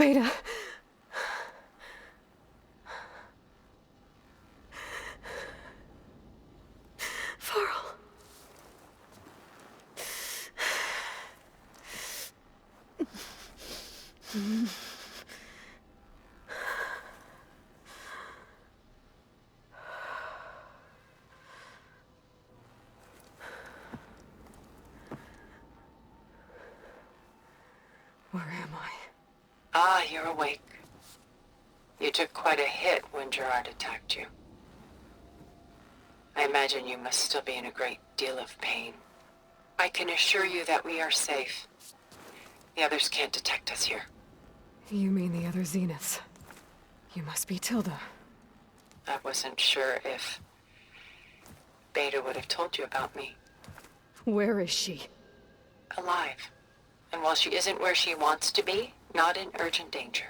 Beta. Varl. Where am I? Ah, you're awake. You took quite a hit when Gerard attacked you. I imagine you must still be in a great deal of pain. I can assure you that we are safe. The others can't detect us here. You mean the other Zeniths? You must be Tilda. I wasn't sure if Beta would have told you about me. Where is she? Alive. And while she isn't where she wants to be, not in urgent danger.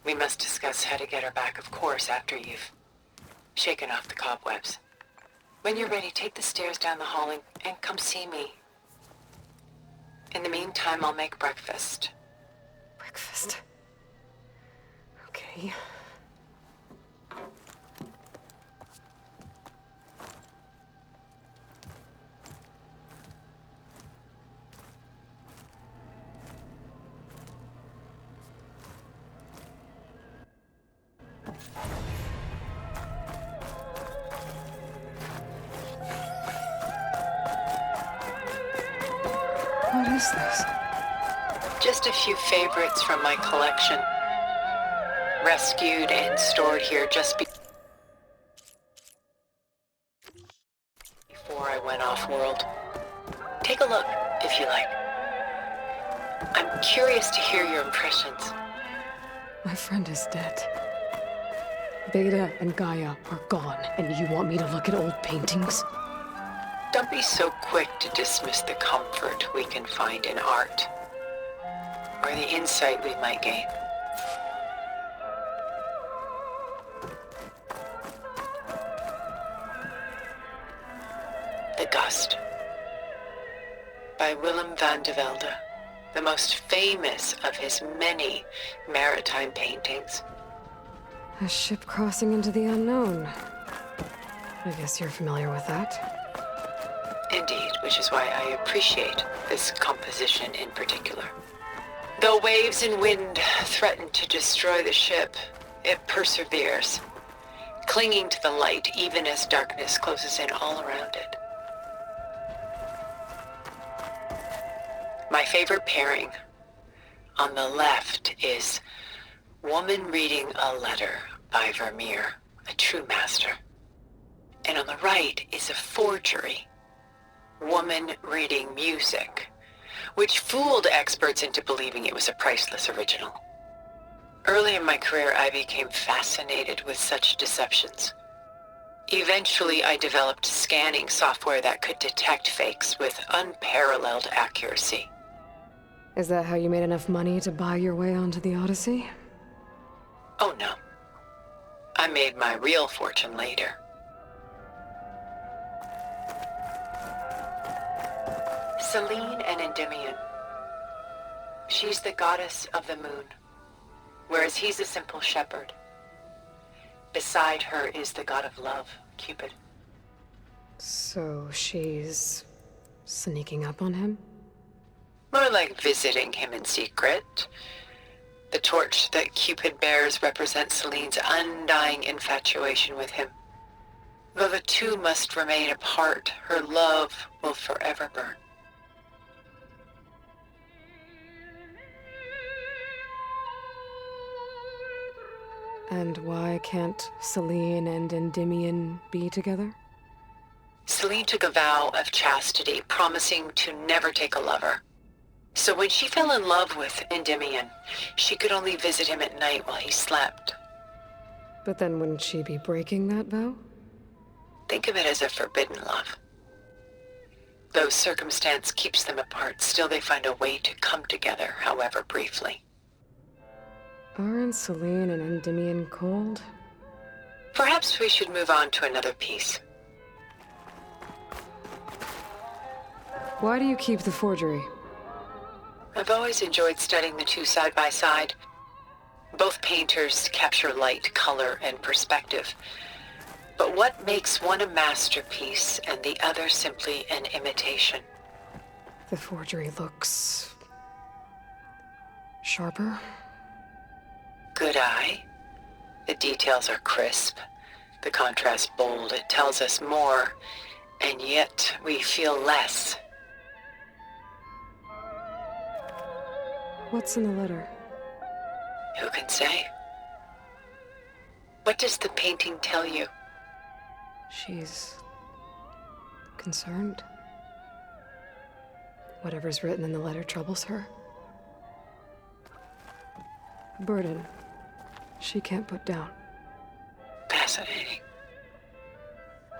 We must discuss how to get her back, of course, after you've shaken off the cobwebs. When you're ready, take the stairs down the hall and come see me. In the meantime, I'll make breakfast. Breakfast. Okay. What is this? Just a few favorites from my collection. Rescued and stored here just before I went off-world. Take a look, if you like. I'm curious to hear your impressions. My friend is dead. Beta and Gaia are gone, and you want me to look at old paintings? Don't be so quick to dismiss the comfort we can find in art, or the insight we might gain. The Gust, by Willem van de Velde, the most famous of his many maritime paintings. A ship crossing into the unknown. I guess you're familiar with that. Indeed, which is why I appreciate this composition in particular. Though waves and wind threaten to destroy the ship, it perseveres, clinging to the light even as darkness closes in all around it. My favorite pairing on the left is Woman Reading a Letter by Vermeer, a true master. And on the right is a forgery, Woman Reading Music, which fooled experts into believing it was a priceless original. Early in my career, I became fascinated with such deceptions. Eventually, I developed scanning software that could detect fakes with unparalleled accuracy. Is that how you made enough money to buy your way onto the Odyssey? Oh no. I made my real fortune later. Selene and Endymion. She's the goddess of the moon, whereas he's a simple shepherd. Beside her is the god of love, Cupid. So she's sneaking up on him? More like visiting him in secret. The torch that Cupid bears represents Selene's undying infatuation with him. Though the two must remain apart, her love will forever burn. And why can't Selene and Endymion be together? Selene took a vow of chastity, promising to never take a lover. So when she fell in love with Endymion, she could only visit him at night while he slept. But then wouldn't she be breaking that vow? Think of it as a forbidden love. Though circumstance keeps them apart, still they find a way to come together, however briefly. Aren't Selene and Endymion cold? Perhaps we should move on to another piece. Why do you keep the forgery? I've always enjoyed studying the two side by side. Both painters capture light, color, and perspective. But what makes one a masterpiece and the other simply an imitation? The forgery looks sharper. Good eye. The details are crisp. The contrast bold. It tells us more, and yet we feel less. What's in the letter? Who can say? What does the painting tell you? She's concerned. Whatever's written in the letter troubles her. A burden she can't put down. Fascinating.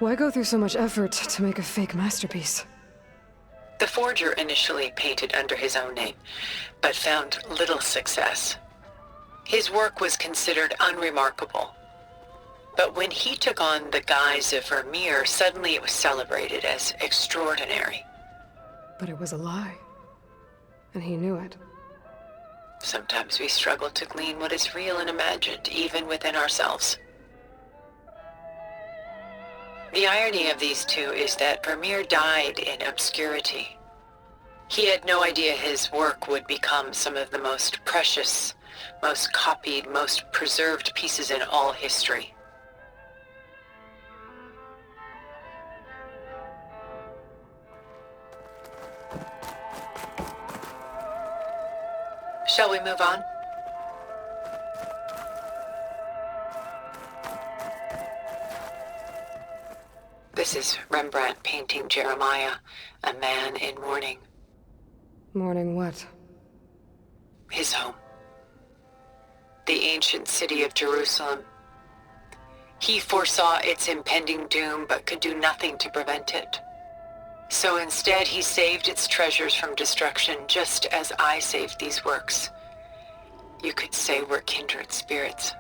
Why go through so much effort to make a fake masterpiece? The forger initially painted under his own name, but found little success. His work was considered unremarkable. But when he took on the guise of Vermeer, suddenly it was celebrated as extraordinary. But it was a lie. And he knew it. Sometimes we struggle to glean what is real and imagined, even within ourselves. The irony of these two is that Vermeer died in obscurity. He had no idea his work would become some of the most precious, most copied, most preserved pieces in all history. Shall we move on? This is Rembrandt painting Jeremiah, a man in mourning. Mourning what? His home. The ancient city of Jerusalem. He foresaw its impending doom, but could do nothing to prevent it. So instead, he saved its treasures from destruction, just as I saved these works. You could say we're kindred spirits.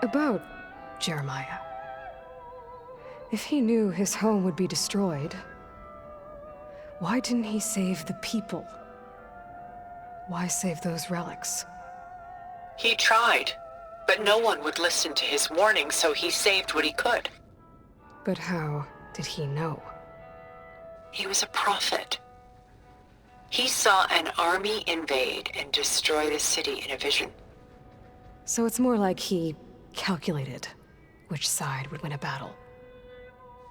About Jeremiah. If he knew his home would be destroyed, why didn't he save the people? Why save those relics? He tried, but no one would listen to his warning, so he saved what he could. But how did he know? He was a prophet. He saw an army invade and destroy the city in a vision. So it's more like he calculated which side would win a battle.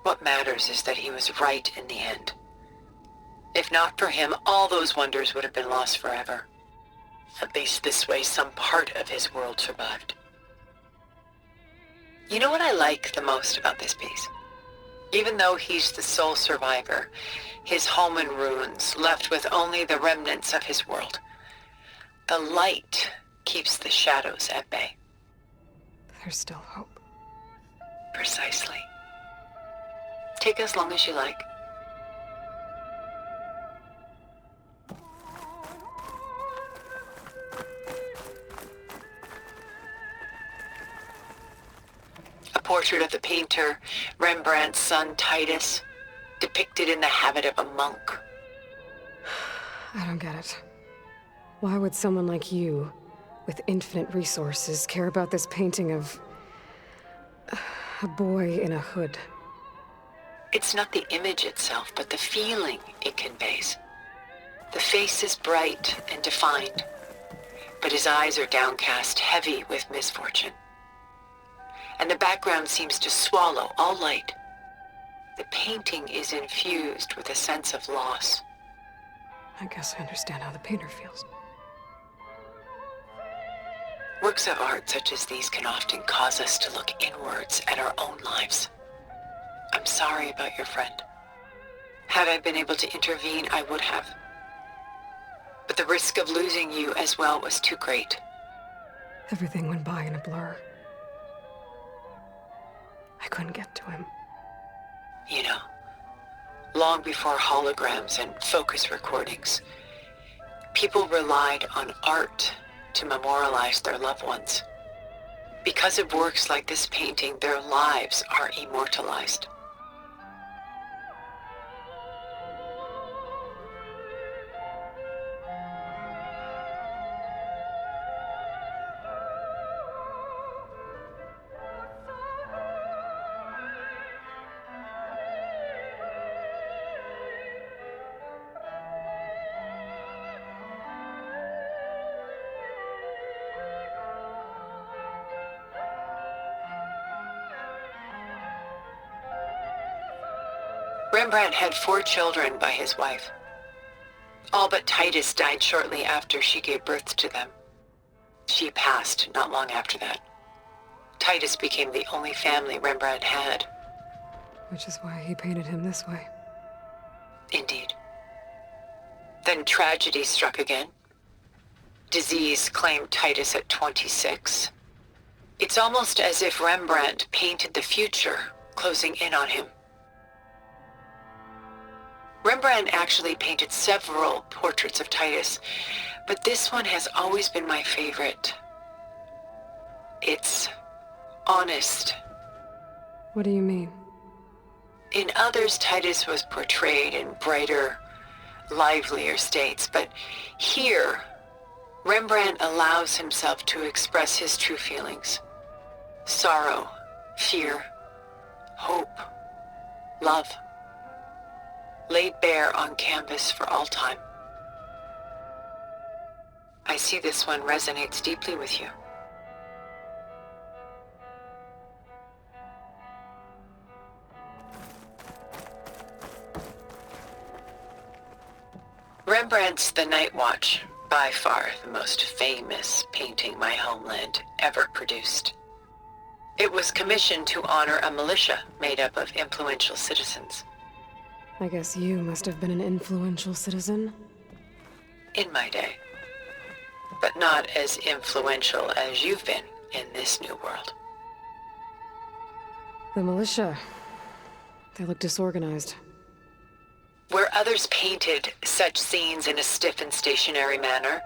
What matters is that he was right in the end. If not for him, all those wonders would have been lost forever. At least this way, some part of his world survived. You know what I like the most about this piece? Even though he's the sole survivor, his home in ruins, left with only the remnants of his world. The light keeps the shadows at bay. There's still hope. Precisely. Take as long as you like. A portrait of the painter, Rembrandt's son Titus, depicted in the habit of a monk. I don't get it. Why would someone like you, with infinite resources, care about this painting of a boy in a hood? It's not the image itself, but the feeling it conveys. The face is bright and defined, but his eyes are downcast, heavy with misfortune. And the background seems to swallow all light. The painting is infused with a sense of loss. I guess I understand how the painter feels. Works of art such as these can often cause us to look inwards at our own lives. I'm sorry about your friend. Had I been able to intervene, I would have. But the risk of losing you as well was too great. Everything went by in a blur. I couldn't get to him. You know, long before holograms and focus recordings, people relied on art to memorialize their loved ones. Because of works like this painting, their lives are immortalized. Rembrandt had 4 children by his wife. All but Titus died shortly after she gave birth to them. She passed not long after that. Titus became the only family Rembrandt had. Which is why he painted him this way. Indeed. Then tragedy struck again. Disease claimed Titus at 26. It's almost as if Rembrandt painted the future closing in on him. Rembrandt actually painted several portraits of Titus, but this one has always been my favorite. It's honest. What do you mean? In others, Titus was portrayed in brighter, livelier states, but here, Rembrandt allows himself to express his true feelings. Sorrow, fear, hope, love, laid bare on canvas for all time. I see this one resonates deeply with you. Rembrandt's The Night Watch, by far the most famous painting my homeland ever produced. It was commissioned to honor a militia made up of influential citizens. I guess you must have been an influential citizen. In my day. But not as influential as you've been in this new world. The militia. They look disorganized. Where others painted such scenes in a stiff and stationary manner,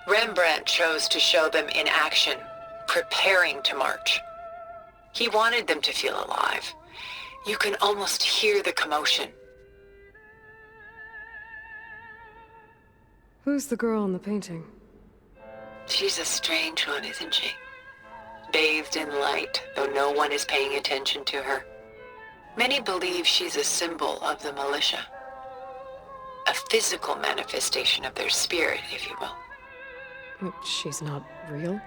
Rembrandt chose to show them in action, preparing to march. He wanted them to feel alive. You can almost hear the commotion. Who's the girl in the painting? She's a strange one, isn't she? Bathed in light, though no one is paying attention to her. Many believe she's a symbol of the militia. A physical manifestation of their spirit, if you will. But she's not real?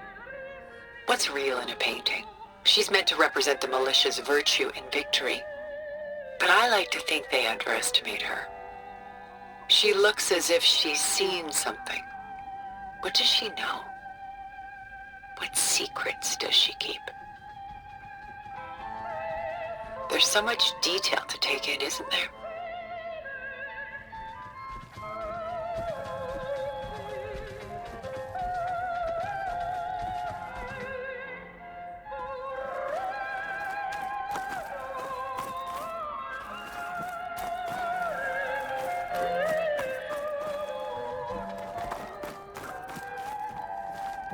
What's real in a painting? She's meant to represent the militia's virtue and victory. But I like to think they underestimate her. She looks as if she's seen something. What does she know? What secrets does she keep? There's so much detail to take in, isn't there?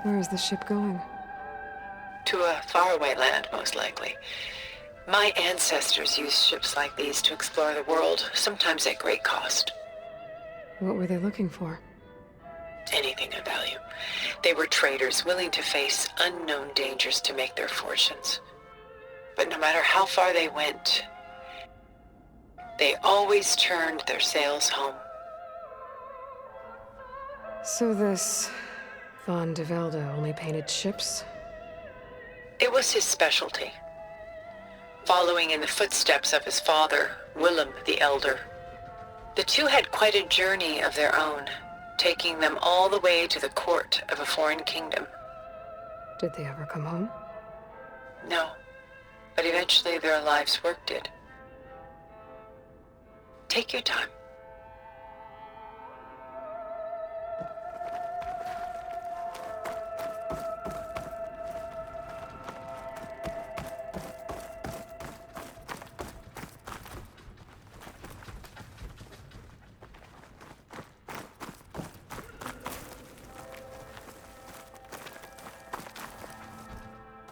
Where is the ship going? To a faraway land, most likely. My ancestors used ships like these to explore the world, sometimes at great cost. What were they looking for? Anything of value. They were traders willing to face unknown dangers to make their fortunes. But no matter how far they went, they always turned their sails home. So this Von de Velde only painted ships? It was his specialty. Following in the footsteps of his father, Willem the Elder. The two had quite a journey of their own, taking them all the way to the court of a foreign kingdom. Did they ever come home? No, but eventually their lives worked it. Take your time.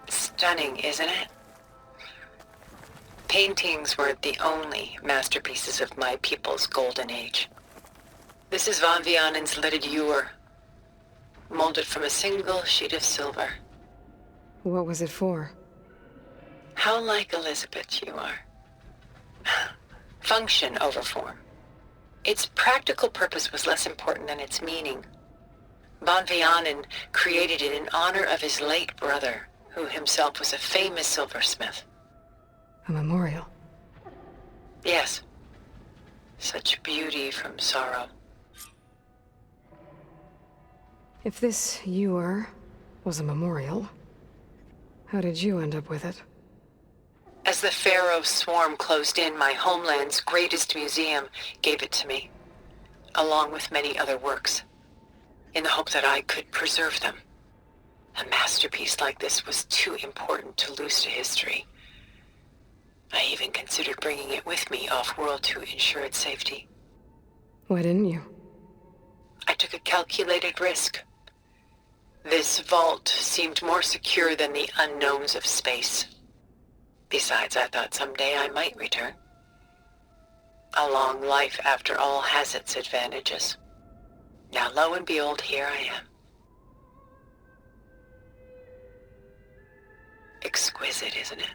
Stunning, isn't it? Paintings were the only masterpieces of my people's golden age. This is Van Vianen's Lidded Ewer, molded from a single sheet of silver. What was it for? How like Elizabeth you are. Function over form. Its practical purpose was less important than its meaning. Van Vianen created it in honor of his late brother, who himself was a famous silversmith. A memorial? Yes. Such beauty from sorrow. If this ewer was a memorial, how did you end up with it? As the Pharaoh swarm closed in, my homeland's greatest museum gave it to me, along with many other works, in the hope that I could preserve them. A masterpiece like this was too important to lose to history. I even considered bringing it with me off-world to ensure its safety. Why didn't you? I took a calculated risk. This vault seemed more secure than the unknowns of space. Besides, I thought someday I might return. A long life, after all, has its advantages. Now, lo and behold, here I am. Exquisite, isn't it?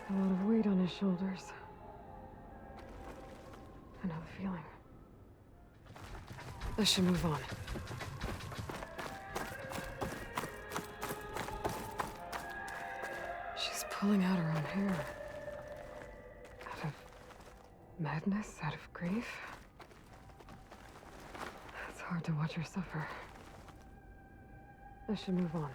A lot of weight on his shoulders. I know the feeling. I should move on. She's pulling out her own hair. Out of madness? Out of grief? It's hard to watch her suffer. I should move on.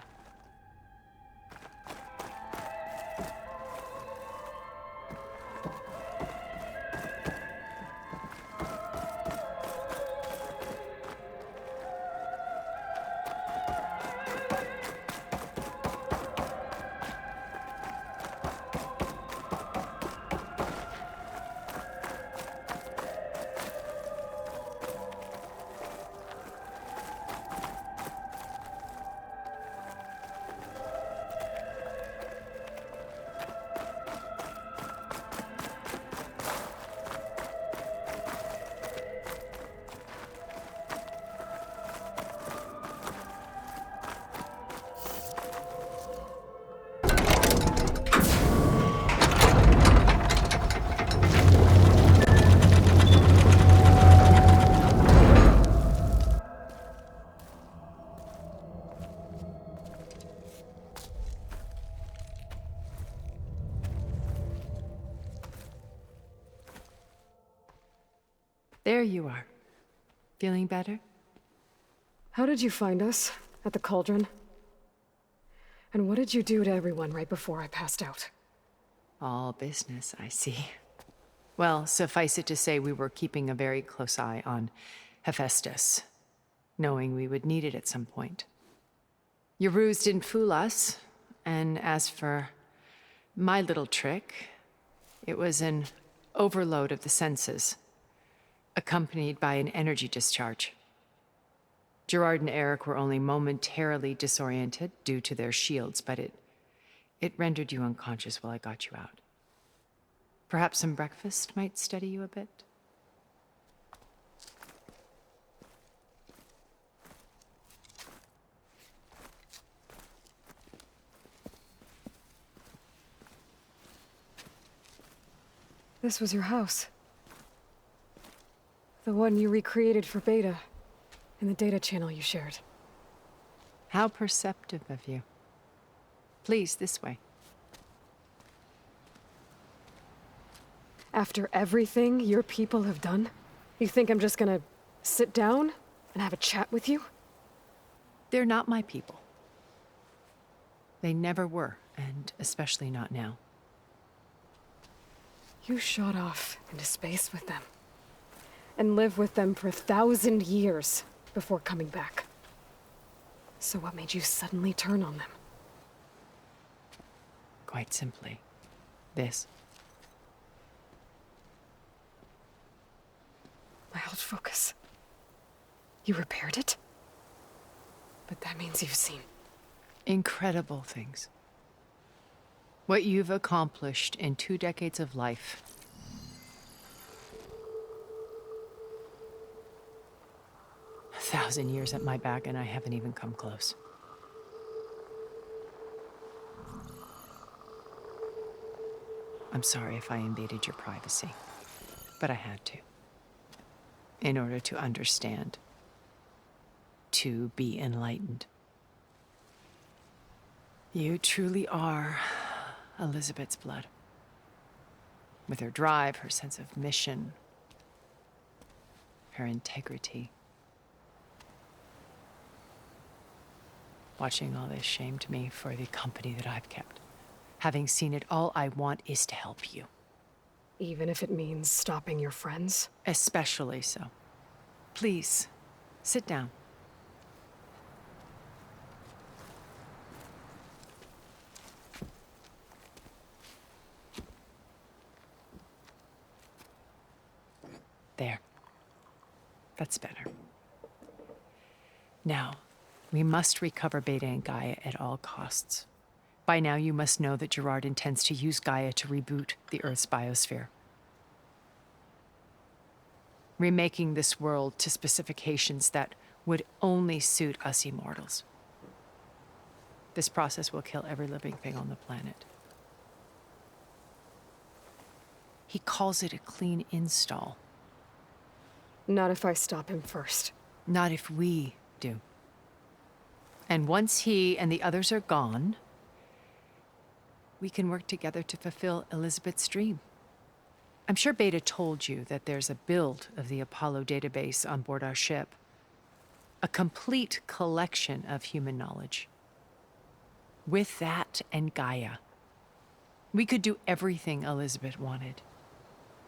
There you are. Feeling better? How did you find us? At the cauldron? And what did you do to everyone right before I passed out? All business, I see. Well, suffice it to say we were keeping a very close eye on Hephaestus, knowing we would need it at some point. Your ruse didn't fool us, and as for my little trick, it was an overload of the senses, accompanied by an energy discharge. Gerard and Eric were only momentarily disoriented due to their shields, but it rendered you unconscious while I got you out. Perhaps some breakfast might steady you a bit? This was your house. The one you recreated for Beta, in the data channel you shared. How perceptive of you. Please, this way. After everything your people have done, you think I'm just gonna sit down and have a chat with you? They're not my people. They never were, and especially not now. You shot off into space with them, and lived with them for 1,000 years before coming back. So what made you suddenly turn on them? Quite simply, this. My old focus. You repaired it? But that means you've seen. Incredible things. What you've accomplished in 2 decades of life. A 1,000 years at my back, and I haven't even come close. I'm sorry if I invaded your privacy, but I had to. In order to understand. to be enlightened. You truly are Elizabeth's blood. With her drive, her sense of mission, her integrity. Watching all this shamed me for the company that I've kept. Having seen it, all I want is to help you. Even if it means stopping your friends? Especially so. Please, sit down. There. That's better. Now, we must recover Beta and Gaia at all costs. By now, you must know that Gerard intends to use Gaia to reboot the Earth's biosphere. Remaking this world to specifications that would only suit us immortals. This process will kill every living thing on the planet. He calls it a clean install. Not if I stop him first. Not if we do. And once he and the others are gone, we can work together to fulfill Elizabeth's dream. I'm sure Beta told you that there's a build of the Apollo database on board our ship. A complete collection of human knowledge. With that and Gaia, we could do everything Elizabeth wanted.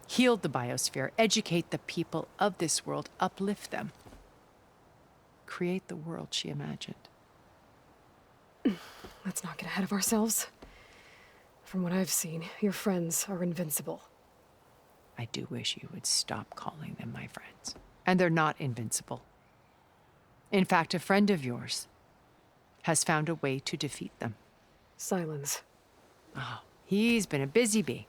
Heal the biosphere, educate the people of this world, uplift them. Create the world she imagined. Let's not get ahead of ourselves. From what I've seen, your friends are invincible. I do wish you would stop calling them my friends. And they're not invincible. In fact, a friend of yours has found a way to defeat them. Silence. Oh, he's been a busy bee,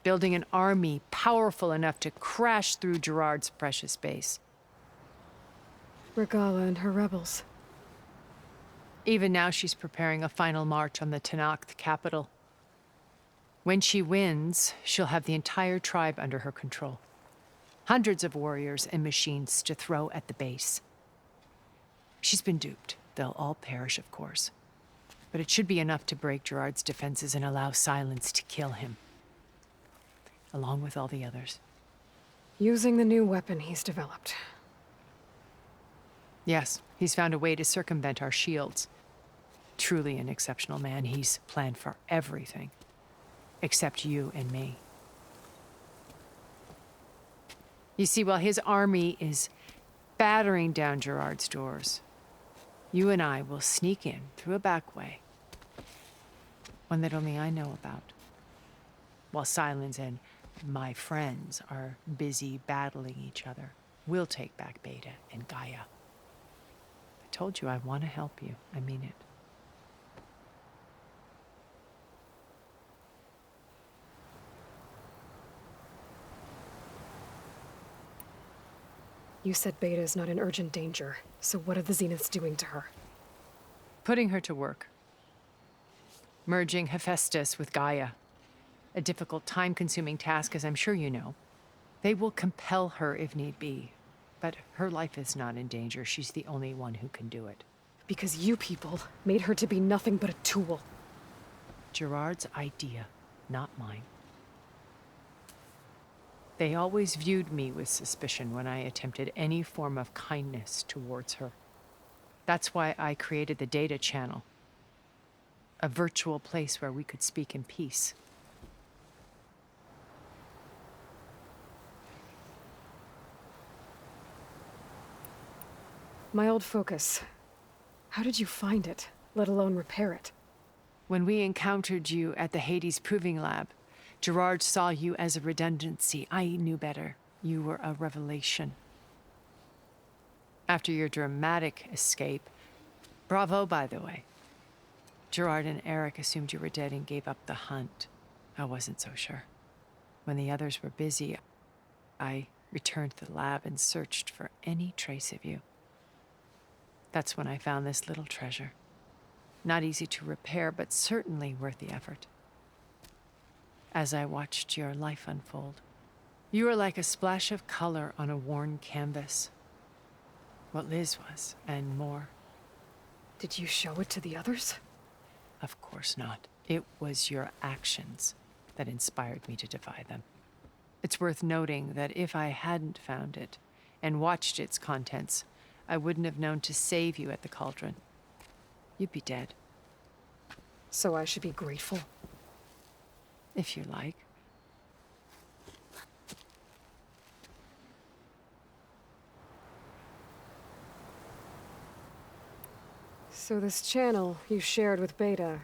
building an army powerful enough to crash through Gerard's precious base. Regala and her rebels. Even now, she's preparing a final march on the Tenakth capital. When she wins, she'll have the entire tribe under her control. Hundreds of warriors and machines to throw at the base. She's been duped. They'll all perish, of course. But it should be enough to break Gerard's defenses and allow Silence to kill him. Along with all the others. Using the new weapon he's developed. Yes, he's found a way to circumvent our shields. Truly an exceptional man. He's planned for everything. Except you and me. You see, while his army is battering down Gerard's doors, you and I will sneak in through a back way. One that only I know about. While Silence and my friends are busy battling each other, we'll take back Beta and Gaia. I told you I want to help you. I mean it. You said Beta is not in urgent danger, so what are the Zeniths doing to her? Putting her to work. Merging Hephaestus with Gaia. A difficult, time-consuming task, as I'm sure you know. They will compel her if need be. But her life is not in danger. She's the only one who can do it. Because you people made her to be nothing but a tool. Gerard's idea, not mine. They always viewed me with suspicion when I attempted any form of kindness towards her. That's why I created the Data Channel. A virtual place where we could speak in peace. My old focus. How did you find it, let alone repair it? When we encountered you at the Hades Proving Lab, Gerard saw you as a redundancy. I knew better. You were a revelation. After your dramatic escape, bravo, by the way. Gerard and Eric assumed you were dead and gave up the hunt. I wasn't so sure. When the others were busy, I returned to the lab and searched for any trace of you. That's when I found this little treasure. Not easy to repair, but certainly worth the effort. As I watched your life unfold, you were like a splash of color on a worn canvas. What Liz was, and more. Did you show it to the others? Of course not. It was your actions that inspired me to defy them. It's worth noting that if I hadn't found it and watched its contents, I wouldn't have known to save you at the cauldron. You'd be dead, So I should be grateful. if you like. So this channel you shared with Beta,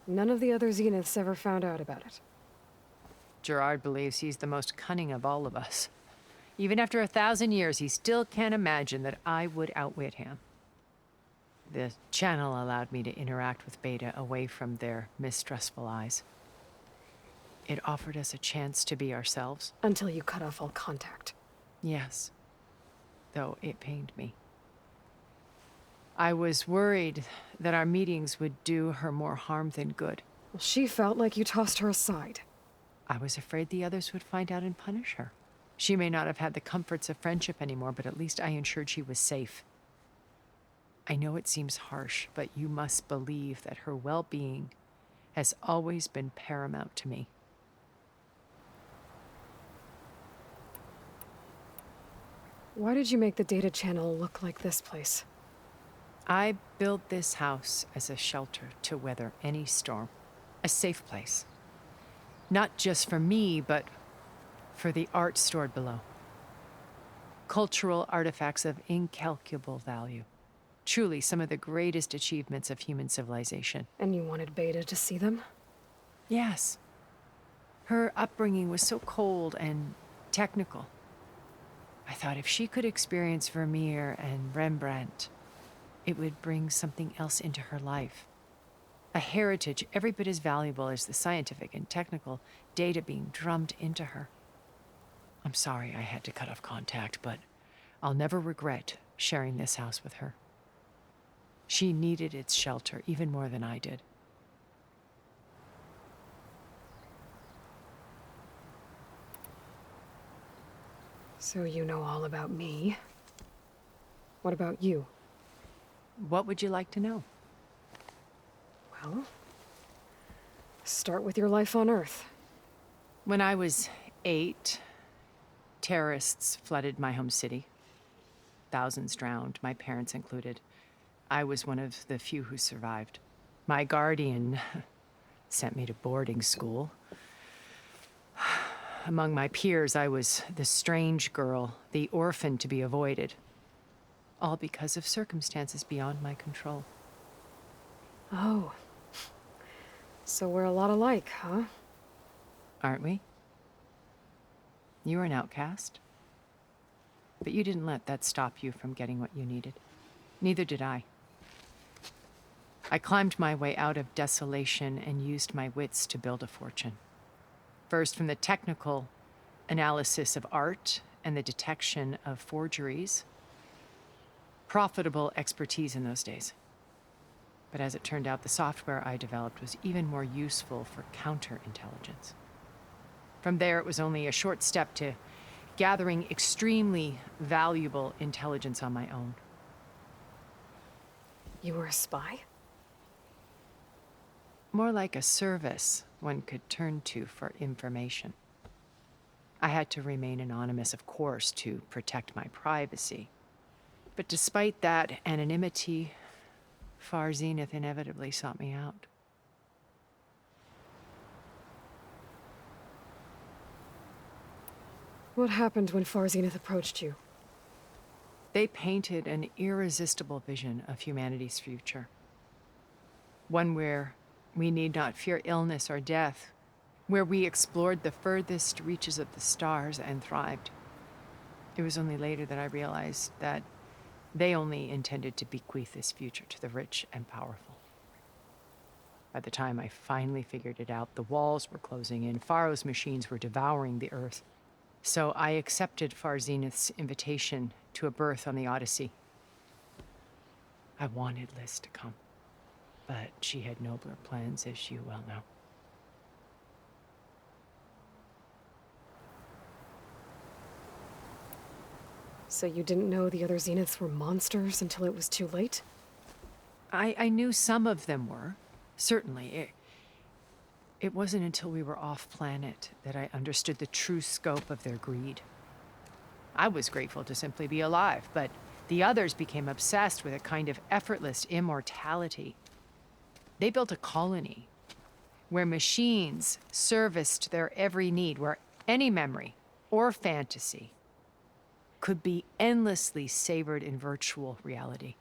none of the other Zeniths ever found out about it. Gerard believes he's the most cunning of all of us. Even after 1,000 years, he still can't imagine that I would outwit him. The channel allowed me to interact with Beta away from their mistrustful eyes. It offered us a chance to be ourselves. Until you cut off all contact. Yes, though it pained me. I was worried that our meetings would do her more harm than good. Well, she felt like you tossed her aside. I was afraid the others would find out and punish her. She may not have had the comforts of friendship anymore, but at least I ensured she was safe. I know it seems harsh, but you must believe that her well-being has always been paramount to me. Why did you make the data channel look like this place? I built this house as a shelter to weather any storm. A safe place. Not just for me, but for the art stored below. Cultural artifacts of incalculable value. Truly some of the greatest achievements of human civilization. And you wanted Beta to see them? Yes. Her upbringing was so cold and technical. I thought if she could experience Vermeer and Rembrandt, it would bring something else into her life. A heritage every bit as valuable as the scientific and technical data being drummed into her. I'm sorry I had to cut off contact, but I'll never regret sharing this house with her. She needed its shelter even more than I did. So you know all about me. What about you? What would you like to know? Well, start with your life on Earth. When I was 8, terrorists flooded my home city. Thousands drowned, my parents included. I was one of the few who survived. My guardian sent me to boarding school. Among my peers, I was the strange girl, the orphan to be avoided. All because of circumstances beyond my control. Oh. So we're a lot alike, huh? Aren't we? You were an outcast. But you didn't let that stop you from getting what you needed. Neither did I. I climbed my way out of desolation and used my wits to build a fortune. First, from the technical analysis of art and the detection of forgeries. Profitable expertise in those days. But as it turned out, the software I developed was even more useful for counterintelligence. From there, it was only a short step to gathering extremely valuable intelligence on my own. You were a spy? More like a service one could turn to for information. I had to remain anonymous, of course, to protect my privacy. But despite that anonymity, Far Zenith inevitably sought me out. What happened when Far Zenith approached you? They painted an irresistible vision of humanity's future. One where we need not fear illness or death, where we explored the furthest reaches of the stars and thrived. It was only later that I realized that they only intended to bequeath this future to the rich and powerful. By the time I finally figured it out, the walls were closing in, Pharaoh's machines were devouring the earth. So I accepted Far Zenith's invitation to a berth on the Odyssey. I wanted Liz to come, but she had nobler plans, as you well know. So you didn't know the other Zeniths were monsters until it was too late? I knew some of them were, certainly. It wasn't until we were off-planet that I understood the true scope of their greed. I was grateful to simply be alive, but the others became obsessed with a kind of effortless immortality. They built a colony where machines serviced their every need, where any memory or fantasy could be endlessly savored in virtual reality.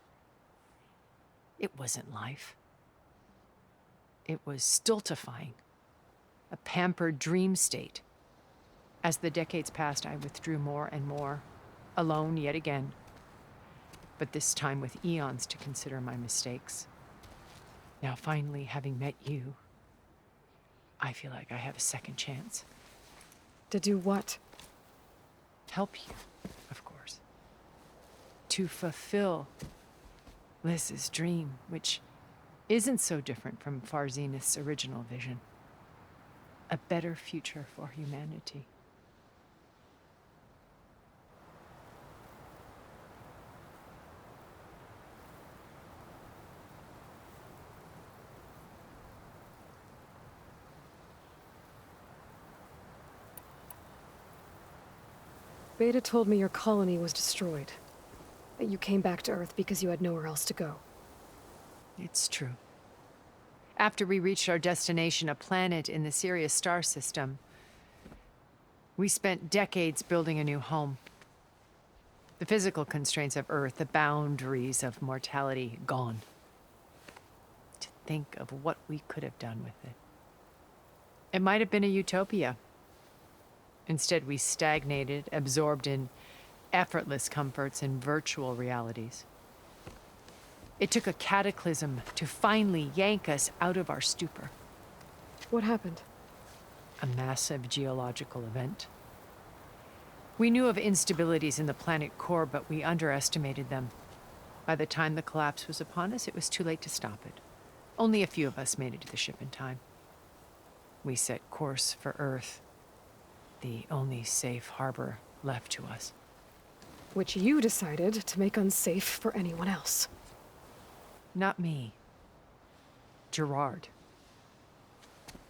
It wasn't life. It was stultifying, a pampered dream state. As the decades passed, I withdrew more and more, alone yet again, but this time with eons to consider my mistakes. Now, finally, having met you, I feel like I have a second chance. To do what? Help you, of course. To fulfill Liz's dream, which isn't so different from Far Zenith's original vision. A better future for humanity. Beta told me your colony was destroyed. That you came back to Earth because you had nowhere else to go. It's true. After we reached our destination, a planet in the Sirius star system, we spent decades building a new home. The physical constraints of Earth, the boundaries of mortality, gone. To think of what we could have done with it. It might have been a utopia. Instead, we stagnated, absorbed in effortless comforts and virtual realities. It took a cataclysm to finally yank us out of our stupor. What happened? A massive geological event. We knew of instabilities in the planet core, but we underestimated them. By the time the collapse was upon us, it was too late to stop it. Only a few of us made it to the ship in time. We set course for Earth, the only safe harbor left to us. Which you decided to make unsafe for anyone else. Not me. Gerard.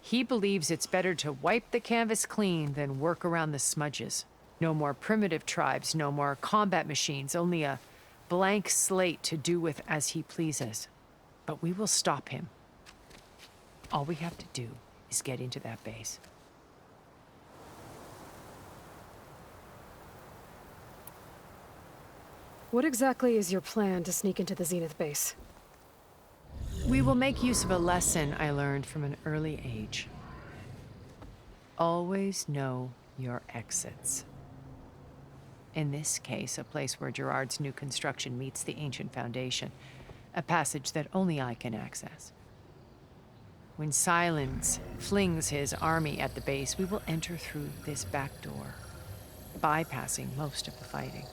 He believes it's better to wipe the canvas clean than work around the smudges. No more primitive tribes, no more combat machines, only a blank slate to do with as he pleases. But we will stop him. All we have to do is get into that base. What exactly is your plan to sneak into the Zenith base? We will make use of a lesson I learned from an early age. Always know your exits. In this case, a place where Gerard's new construction meets the ancient foundation, a passage that only I can access. When Silence flings his army at the base, we will enter through this back door, bypassing most of the fighting.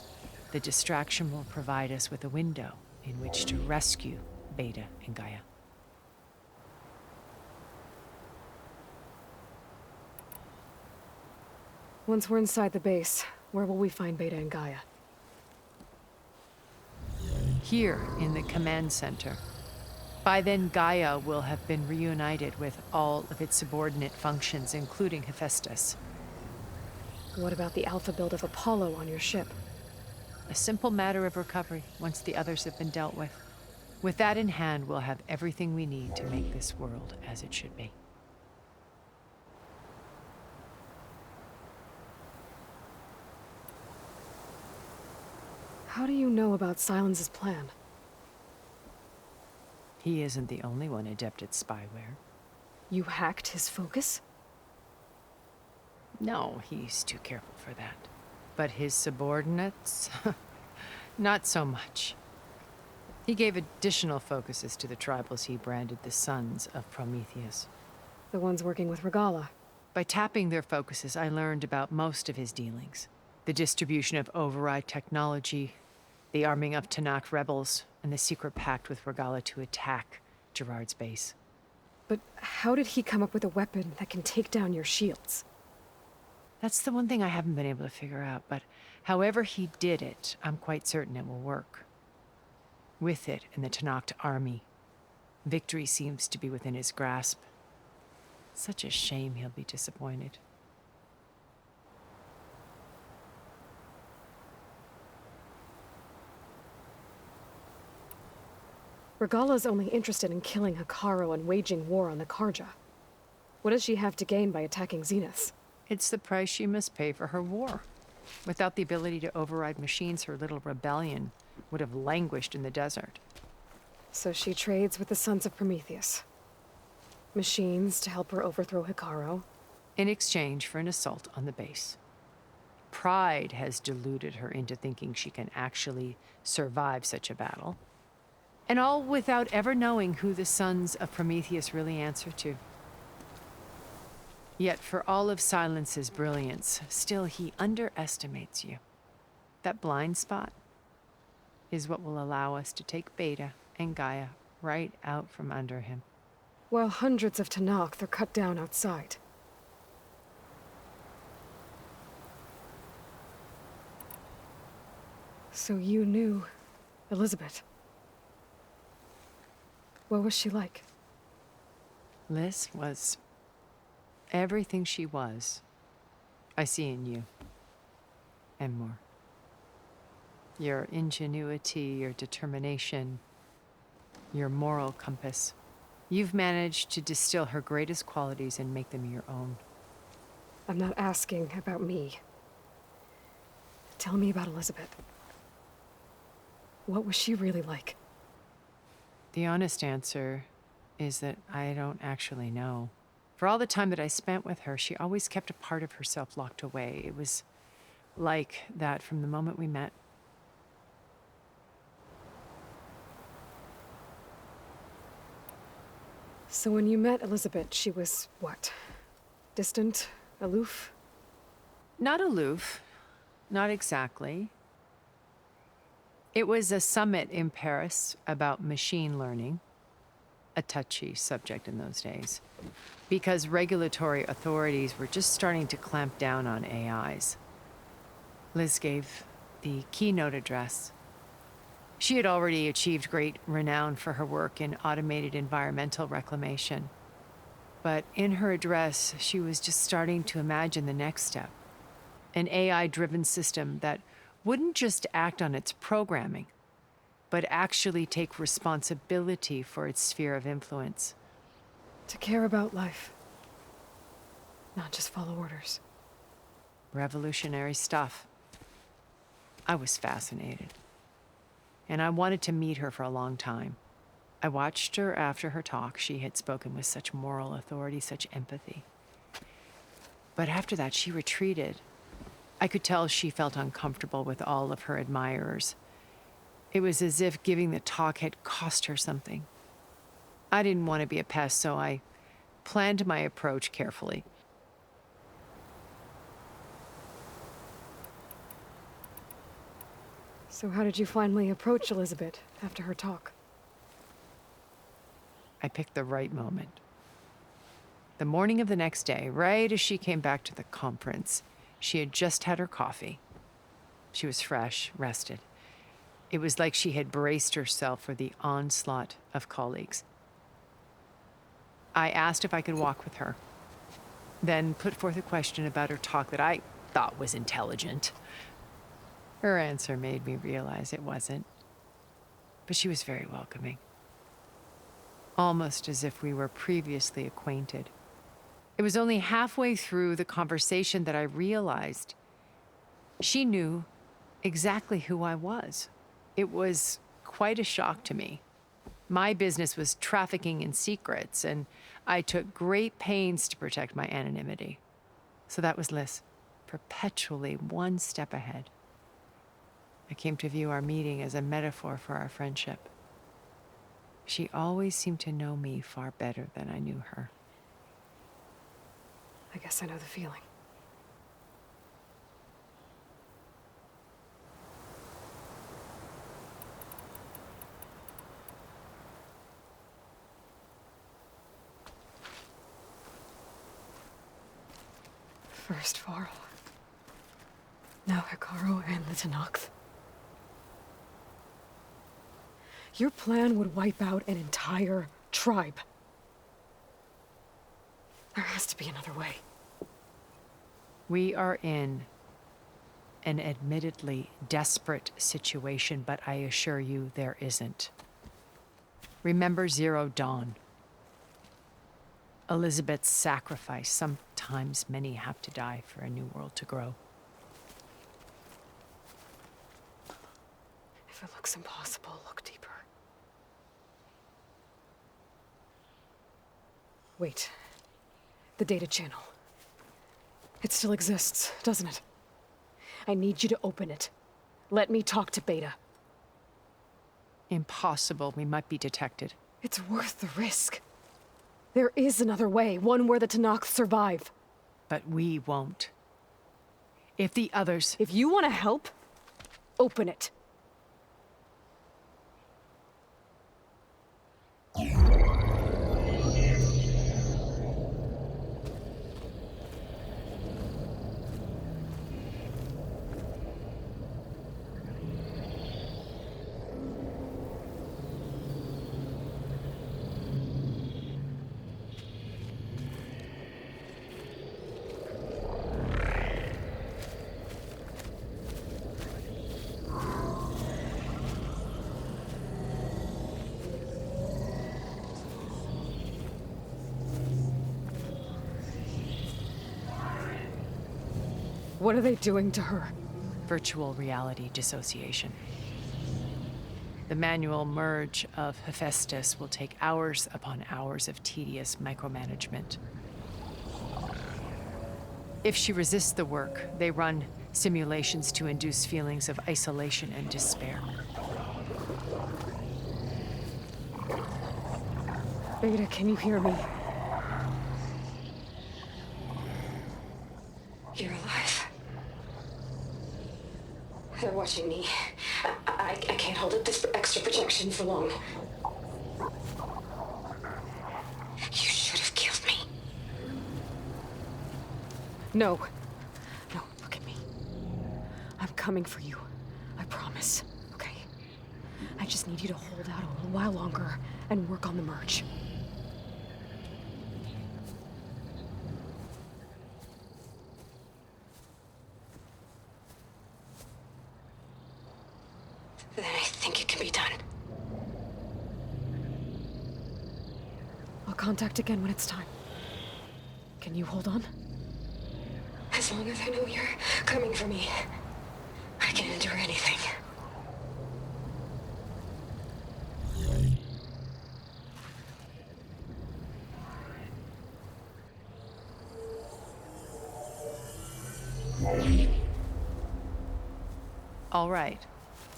The distraction will provide us with a window in which to rescue Beta and Gaia. Once we're inside the base, where will we find Beta and Gaia? Here in the command center. By then, Gaia will have been reunited with all of its subordinate functions, including Hephaestus. What about the alpha build of Apollo on your ship? A simple matter of recovery once the others have been dealt with. With that in hand, we'll have everything we need to make this world as it should be. How do you know about Silence's plan? He isn't the only one adept at spyware. You hacked his focus? No, he's too careful for that. But his subordinates? Not so much. He gave additional focuses to the tribals he branded the Sons of Prometheus. The ones working with Regala. By tapping their focuses, I learned about most of his dealings. The distribution of override technology, the arming of Tanakh rebels, and the secret pact with Regala to attack Gerard's base. But how did he come up with a weapon that can take down your shields? That's the one thing I haven't been able to figure out, but However he did it, I'm quite certain it will work. With it and the Tenakth army, victory seems to be within his grasp. Such a shame he'll be disappointed. Regala's only interested in killing Hekarro and waging war on the Karja. What does she have to gain by attacking Zenith? It's the price she must pay for her war. Without the ability to override machines, her little rebellion would have languished in the desert. So she trades with the Sons of Prometheus. Machines to help her overthrow Hekarro. In exchange for an assault on the base. Pride has deluded her into thinking she can actually survive such a battle. And all without ever knowing who the Sons of Prometheus really answer to. Yet for all of Silence's brilliance, still he underestimates you. That blind spot is what will allow us to take Beta and Gaia right out from under him. While hundreds of Tenakth are cut down outside. So you knew Elizabeth. What was she like? Liz was everything she was. I see in you. And more. Your ingenuity, your determination, your moral compass. You've managed to distill her greatest qualities and make them your own. I'm not asking about me. Tell me about Elizabeth. What was she really like? The honest answer is that I don't actually know. For all the time that I spent with her, she always kept a part of herself locked away. It was like that from the moment we met. So when you met Elizabeth, she was what? Distant? Aloof? Not aloof. Not exactly. It was a summit in Paris about machine learning, a touchy subject in those days, because regulatory authorities were just starting to clamp down on AIs. Liz gave the keynote address. She had already achieved great renown for her work in automated environmental reclamation. But in her address, she was just starting to imagine the next step. An AI-driven system that wouldn't just act on its programming, but actually take responsibility for its sphere of influence. To care about life. Not just follow orders. Revolutionary stuff. I was fascinated. And I wanted to meet her for a long time. I watched her after her talk. She had spoken with such moral authority, such empathy. But after that, she retreated. I could tell she felt uncomfortable with all of her admirers. It was as if giving the talk had cost her something. I didn't want to be a pest, so I planned my approach carefully. So how did you finally approach Elizabeth after her talk? I picked the right moment. The morning of the next day, right as she came back to the conference, she had just had her coffee. She was fresh, rested. It was like she had braced herself for the onslaught of colleagues. I asked if I could walk with her, then put forth a question about her talk that I thought was intelligent. Her answer made me realize it wasn't, but she was very welcoming. Almost as if we were previously acquainted. It was only halfway through the conversation that I realized she knew exactly who I was. It was quite a shock to me. My business was trafficking in secrets, and I took great pains to protect my anonymity. So that was Liz, perpetually one step ahead. I came to view our meeting as a metaphor for our friendship. She always seemed to know me far better than I knew her. I guess I know the feeling. First Varl. Now Hikaru and the Tenakth. Your plan would wipe out an entire tribe. There has to be another way. We are in an admittedly desperate situation, but I assure you there isn't. Remember Zero Dawn. Elizabeth's sacrifice. Sometimes many have to die for a new world to grow. If it looks impossible, look deeper. Wait. The data channel. It still exists, doesn't it? I need you to open it. Let me talk to Beta. Impossible. We might be detected. It's worth the risk. There is another way, one where the Tenakth survive. But we won't. If the others... If you want to help, open it. What are they doing to her? Virtual reality dissociation. The manual merge of Hephaestus will take hours upon hours of tedious micromanagement. If she resists the work, they run simulations to induce feelings of isolation and despair. Beta, can you hear me? You're alive. They're watching me. I can't hold up this extra protection for long. You should have killed me. No. No, look at me. I'm coming for you. I promise. Okay? I just need you to hold out a little while longer and work on the merge. Then I think it can be done. I'll contact again when it's time. Can you hold on? As long as I know you're coming for me, I can endure anything. All right.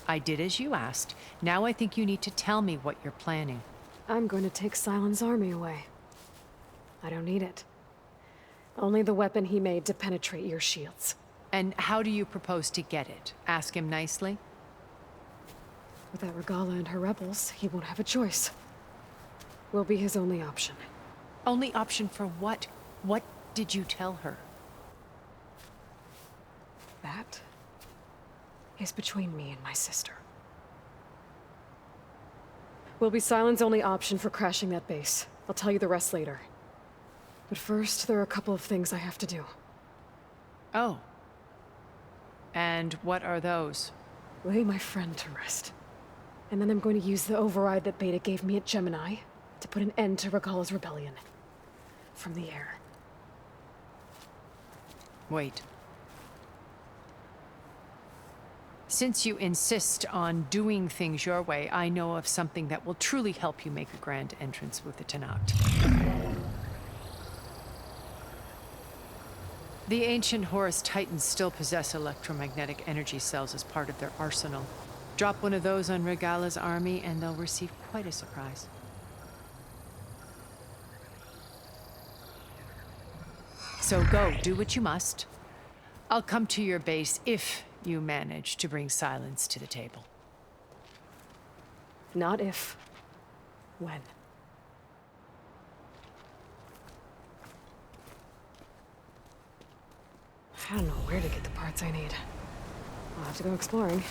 I did as you asked. Now I think you need to tell me what you're planning. I'm going to take Sylens' army away. I don't need it. Only the weapon he made to penetrate your shields. And how do you propose to get it? Ask him nicely? Without Regala and her rebels, he won't have a choice. We'll be his only option. Only option for what? What did you tell her? That is between me and my sister. Will be Sylens' only option for crashing that base. I'll tell you the rest later. But first, there are a couple of things I have to do. Oh. And what are those? Lay my friend to rest. And then I'm going to use the override that Beta gave me at Gemini to put an end to Regala's rebellion. From the air. Wait. Since you insist on doing things your way, I know of something that will truly help you make a grand entrance with the Tenakth. The ancient Horus Titans still possess electromagnetic energy cells as part of their arsenal. Drop one of those on Regala's army and they'll receive quite a surprise. So go, do what you must. I'll come to your base if you manage to bring Sylens to the table. Not if. When. I don't know where to get the parts I need. I'll have to go exploring.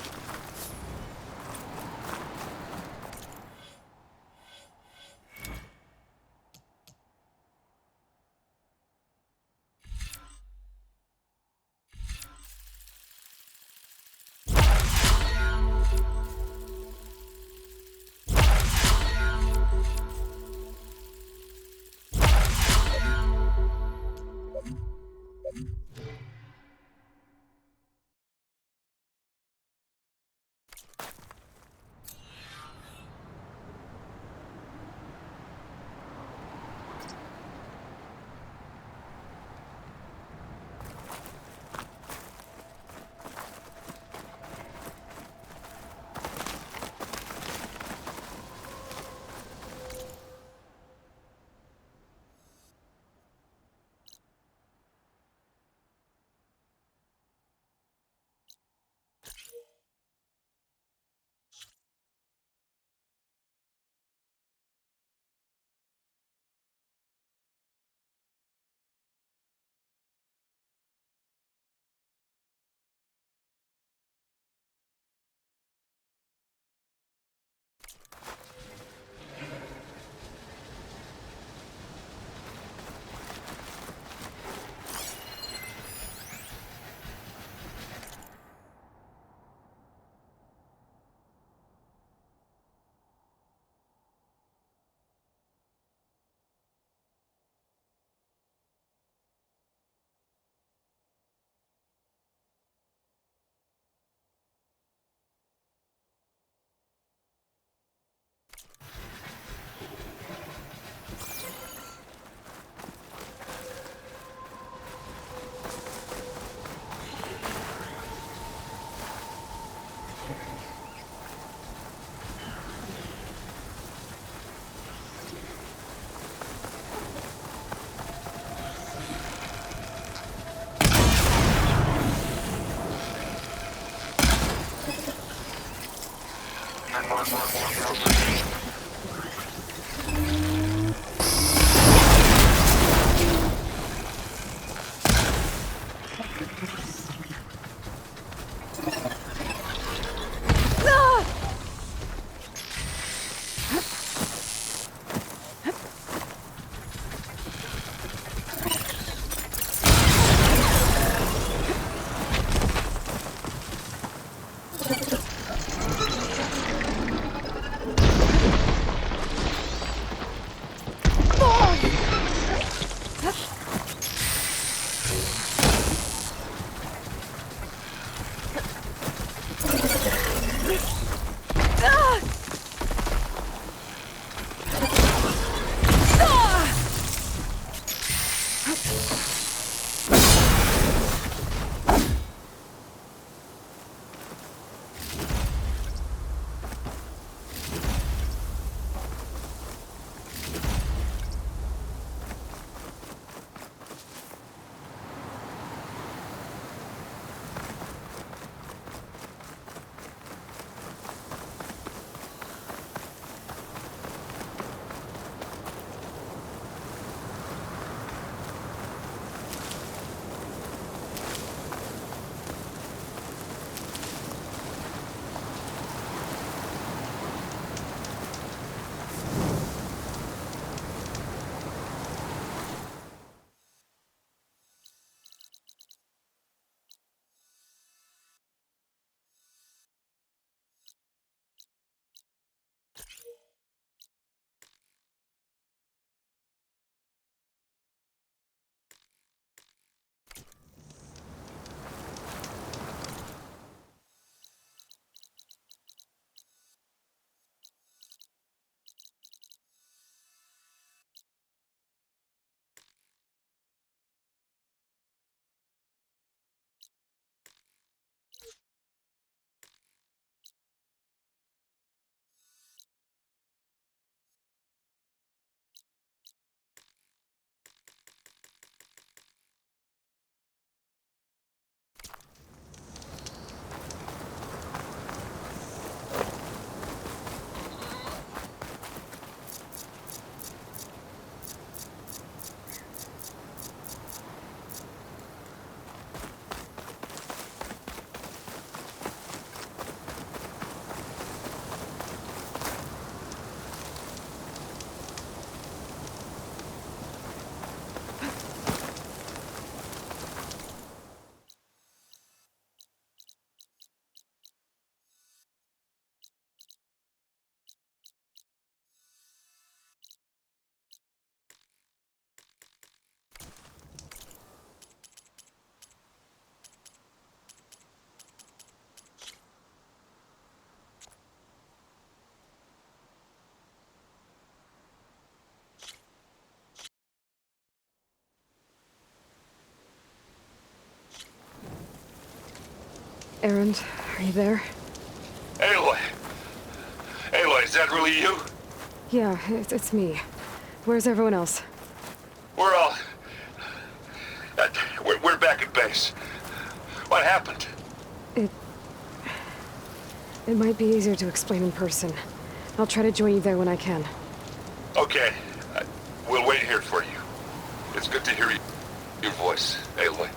Erend, are you there? Aloy! Aloy, is that really you? Yeah, it's me. Where's everyone else? We're all... we're back at base. What happened? It might be easier to explain in person. I'll try to join you there when I can. Okay. We'll wait here for you. It's good to hear your voice, Aloy.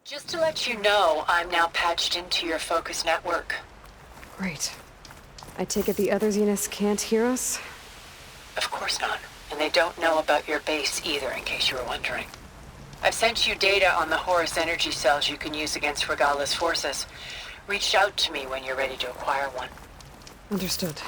Just to let you know, I'm now patched into your focus network. Great. I take it the other Zeniths can't hear us? Of course not. And they don't know about your base either, in case you were wondering. I've sent you data on the Horus energy cells you can use against Regalla's forces. Reach out to me when you're ready to acquire one. Understood.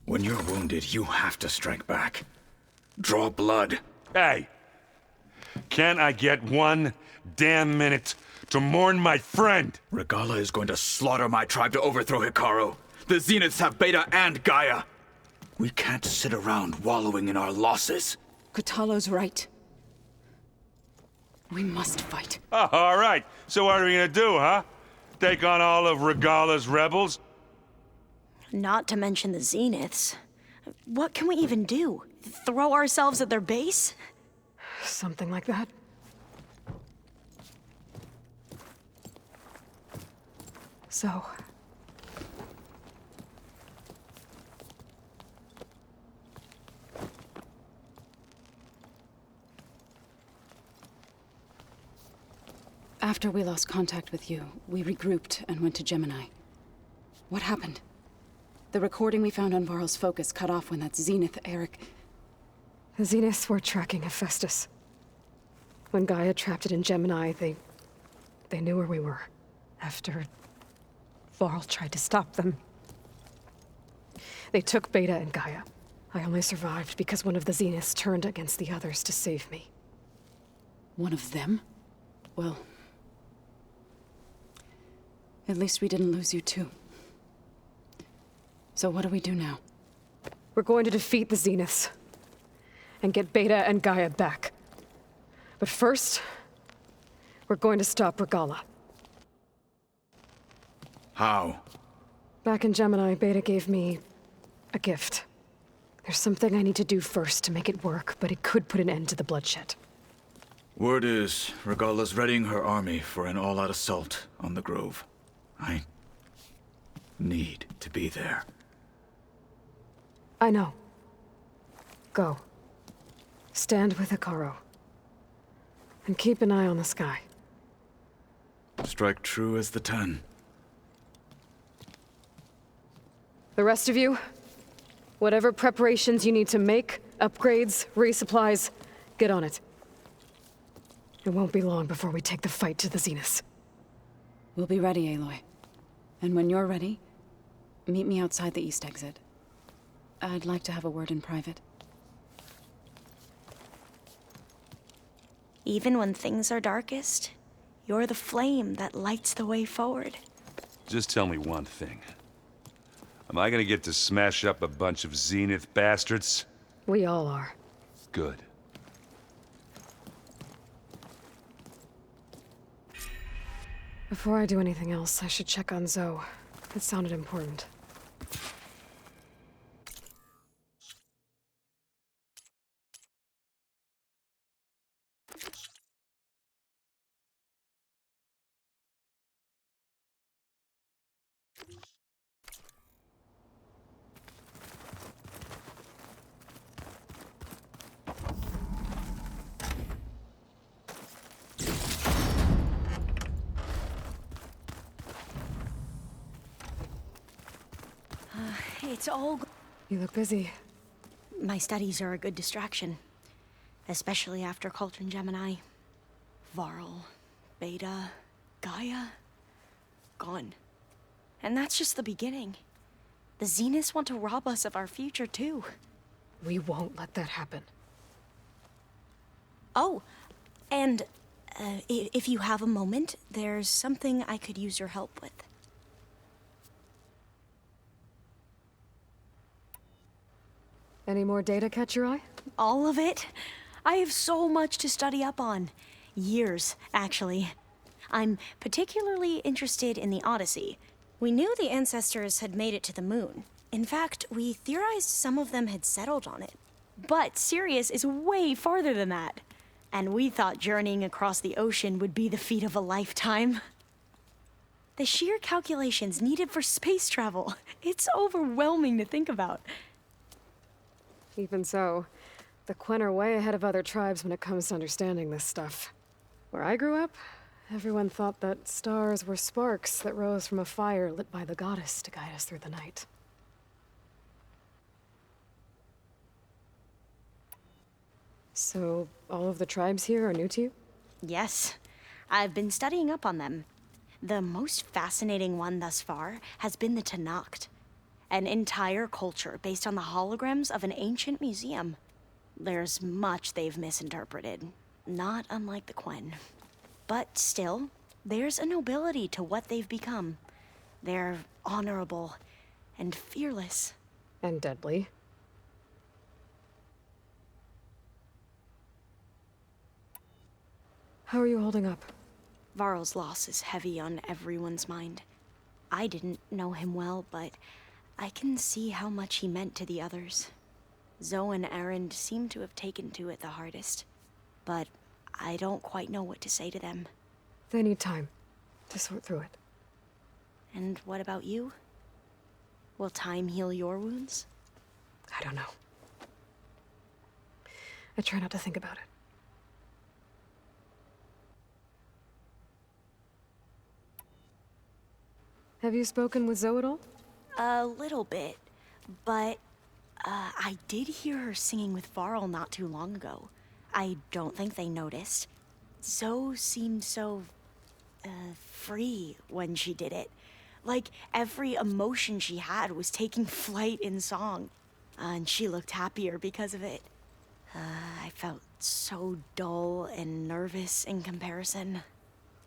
When you're wounded, you have to strike back. Draw blood. Hey! Can't I get one damn minute to mourn my friend? Regalla is going to slaughter my tribe to overthrow Hekarro. The Zeniths have Beta and Gaia. We can't sit around wallowing in our losses. Kotallo's right. We must fight. Oh, all right. So what are we gonna do, huh? Take on all of Regalla's rebels? Not to mention the Zeniths. What can we even do? Throw ourselves at their base? Something like that. So... After we lost contact with you, we regrouped and went to Gemini. What happened? The recording we found on Varl's focus cut off when that Zenith, Eric... The Zeniths were tracking Hephaestus. When Gaia trapped it in Gemini, they knew where we were. After Varl tried to stop them. They took Beta and Gaia. I only survived because one of the Zeniths turned against the others to save me. One of them? Well... At least we didn't lose you too. So what do we do now? We're going to defeat the Zeniths. And get Beta and Gaia back. But first, we're going to stop Regalla. How? Back in Gemini, Beta gave me a gift. There's something I need to do first to make it work, but it could put an end to the bloodshed. Word is, Regalla's readying her army for an all-out assault on the Grove. I need to be there. I know. Go. Stand with Hekarro. And keep an eye on the sky. Strike true as the 10. The rest of you, whatever preparations you need to make, upgrades, resupplies, get on it. It won't be long before we take the fight to the Zeniths. We'll be ready, Aloy. And when you're ready, meet me outside the east exit. I'd like to have a word in private. Even when things are darkest, you're the flame that lights the way forward. Just tell me one thing. Am I gonna get to smash up a bunch of Zenith bastards? We all are. Good. Before I do anything else, I should check on Zoe. It sounded important. It's all... You look busy. My studies are a good distraction. Especially after Cauldron Gemini. Varl, Beta, Gaia... gone. And that's just the beginning. The Zeniths want to rob us of our future, too. We won't let that happen. Oh, and if you have a moment, there's something I could use your help with. Any more data catch your eye? All of it? I have so much to study up on. Years, actually. I'm particularly interested in the Odyssey. We knew the ancestors had made it to the moon. In fact, we theorized some of them had settled on it. But Sirius is way farther than that. And we thought journeying across the ocean would be the feat of a lifetime. The sheer calculations needed for space travel. It's overwhelming to think about. Even so, the Quen are way ahead of other tribes when it comes to understanding this stuff. Where I grew up, everyone thought that stars were sparks that rose from a fire lit by the goddess to guide us through the night. So, all of the tribes here are new to you? Yes, I've been studying up on them. The most fascinating one thus far has been the Tenakth, an entire culture based on the holograms of an ancient museum. There's much they've misinterpreted, not unlike the Quen. But still, there's a nobility to what they've become. They're honorable and fearless. And deadly. How are you holding up? Varl's loss is heavy on everyone's mind. I didn't know him well, but I can see how much he meant to the others. Zoe and Erend seem to have taken to it the hardest, but I don't quite know what to say to them. They need time to sort through it. And what about you? Will time heal your wounds? I don't know. I try not to think about it. Have you spoken with Zoe at all? A little bit, but I did hear her singing with Varl not too long ago. I don't think they noticed. Zoe seemed so free when she did it. Like every emotion she had was taking flight in song. And she looked happier because of it. I felt so dull and nervous in comparison.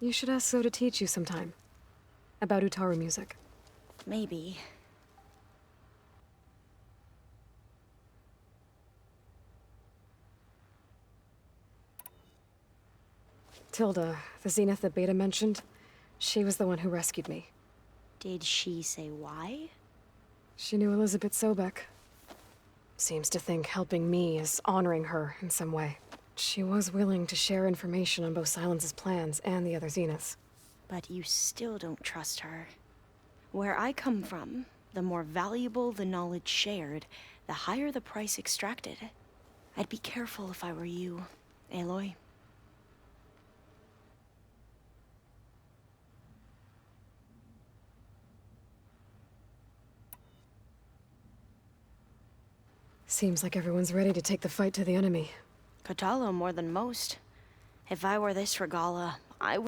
You should ask Zoe to teach you sometime. About Utaru music. Maybe. Tilda, the Zenith that Beta mentioned, she was the one who rescued me. Did she say why? She knew Elizabeth Sobek. Seems to think helping me is honoring her in some way. She was willing to share information on both Silence's plans and the other Zeniths. But you still don't trust her. Where I come from, the more valuable the knowledge shared, the higher the price extracted. I'd be careful if I were you, Aloy. Seems like everyone's ready to take the fight to the enemy. Kotallo more than most. If I were this Regalla, I would